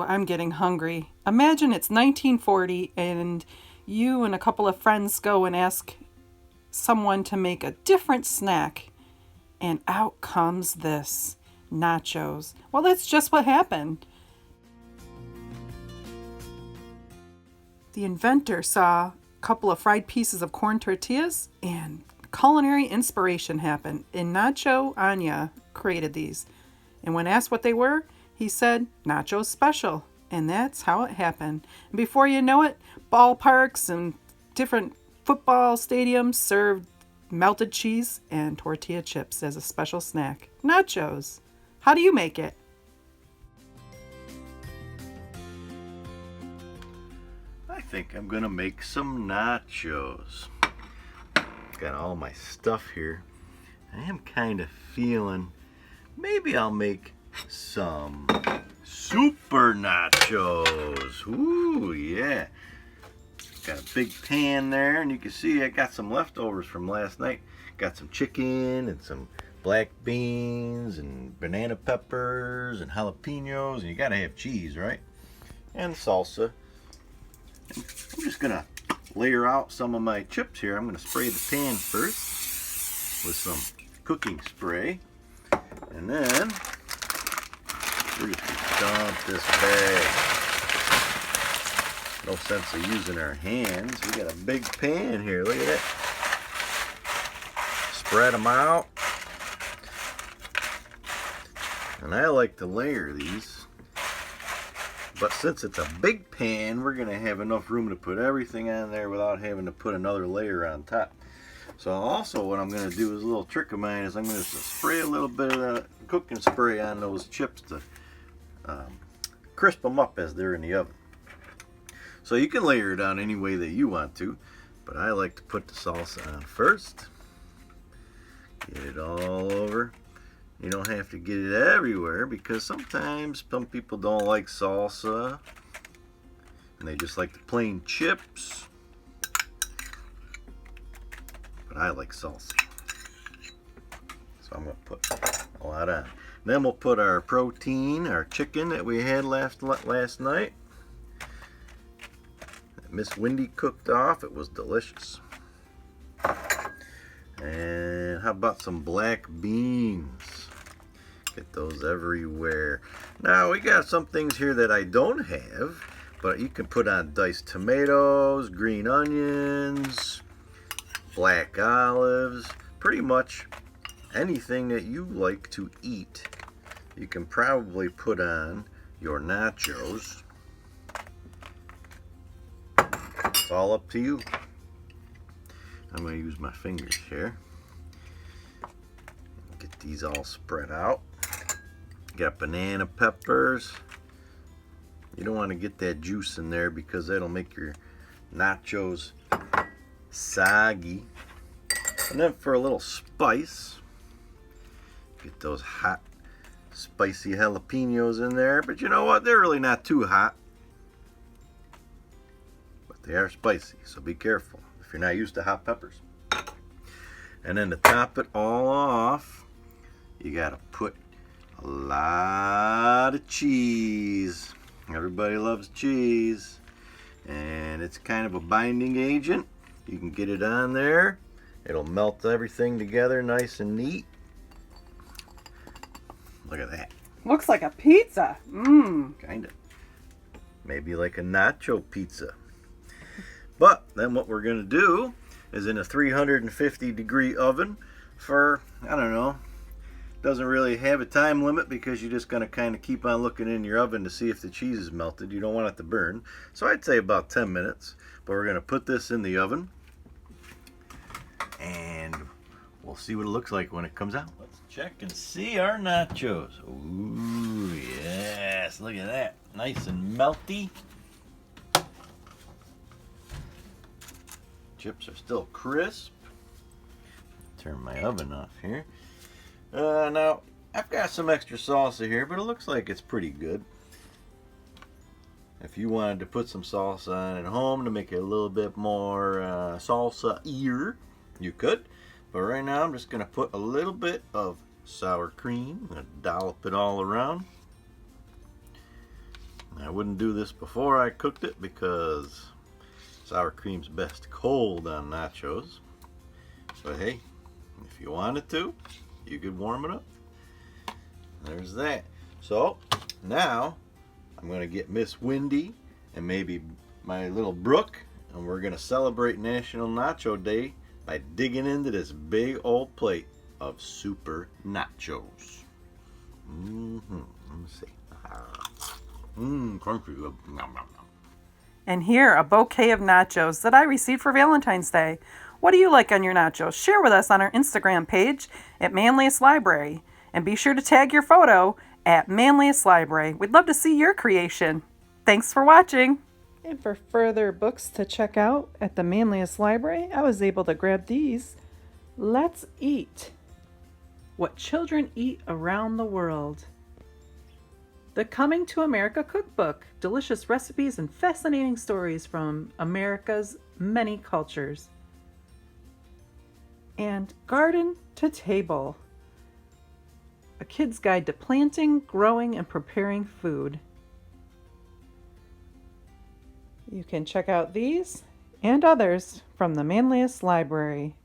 Ooh, I'm getting hungry. Imagine it's 1940 and you and a couple of friends go and ask someone to make a different snack. And out comes this nachos. Well, that's just what happened. The inventor saw a couple of fried pieces of corn tortillas and culinary inspiration happened. And Nacho Anya created these. And when asked what they were, he said, Nacho Special. And that's how it happened. And before you know it, ballparks and different football stadiums served melted cheese and tortilla chips as a special snack. Nachos. How do you make it? I think I'm gonna make some nachos. Got all my stuff here. I am kind of feeling maybe I'll make some super nachos. Ooh, yeah. Got a big pan there, and you can see I got some leftovers from last night. Got some chicken and some black beans and banana peppers and jalapenos, and you gotta have cheese, right? And salsa. And I'm just gonna layer out some of my chips here. I'm gonna spray the pan first with some cooking spray, and then we're just gonna dump this bag. No sense of using our hands. We got a big pan here. Look at that. Spread them out. And I like to layer these. But since it's a big pan, we're going to have enough room to put everything on there without having to put another layer on top. So also what I'm going to do is a little trick of mine is I'm going to spray a little bit of that cooking spray on those chips to crisp them up as they're in the oven. So you can layer it on any way that you want to, but I like to put the salsa on first. Get it all over. You don't have to get it everywhere because sometimes some people don't like salsa and they just like the plain chips. But I like salsa. So I'm going to put a lot on. Then we'll put our protein, our chicken that we had last night. Miss Wendy cooked off. It was delicious. And how about some black beans? Get those everywhere. Now we got some things here that I don't have, but you can put on diced tomatoes, green onions, black olives, pretty much anything that you like to eat. You can probably put on your nachos. It's all up to you. I'm going to use my fingers here. Get these all spread out. Got banana peppers. You don't want to get that juice in there because that'll make your nachos soggy. And then for a little spice, get those hot, spicy jalapenos in there. But you know what? They're really not too hot. But they are spicy, so be careful if you're not used to hot peppers. And then to top it all off, you gotta put a lot of cheese. Everybody loves cheese. And it's kind of a binding agent. You can get it on there. It'll melt everything together nice and neat. Look at that. Looks like a pizza. Mmm. Kind of. Maybe like a nacho pizza. But then what we're going to do is in a 350 degree oven for, I don't know, doesn't really have a time limit because you're just going to kind of keep on looking in your oven to see if the cheese is melted. You don't want it to burn. So I'd say about 10 minutes. But we're going to put this in the oven and we'll see what it looks like when it comes out. Let's check and see our nachos. Ooh, yes. Look at that. Nice and melty. Chips are still crisp. Turn my oven off here. Now, I've got some extra salsa here, but it looks like it's pretty good. If you wanted to put some salsa on at home to make it a little bit more salsa-ier, you could. But right now, I'm just going to put a little bit of sour cream. I'm going to dollop it all around. That wouldn't do this before I cooked it because sour cream's best cold on nachos. But hey, if you wanted to, you could warm it up. There's that. So now I'm going to get Miss Wendy and maybe my little Brooke, and we're going to celebrate National Nacho Day by digging into this big old plate of super nachos. Let me see. Crunchy. Nom, nom, nom. And here, a bouquet of nachos that I received for Valentine's Day. What do you like on your nachos? Share with us on our Instagram page at Manliest Library. And be sure to tag your photo at Manliest Library. We'd love to see your creation. Thanks for watching. And for further books to check out at the Manliest Library, I was able to grab these. Let's Eat: What Children Eat Around the World. The Coming to America Cookbook. Delicious recipes and fascinating stories from America's many cultures. And Garden to Table. A kid's guide to planting, growing, and preparing food. You can check out these and others from the Manliest Library.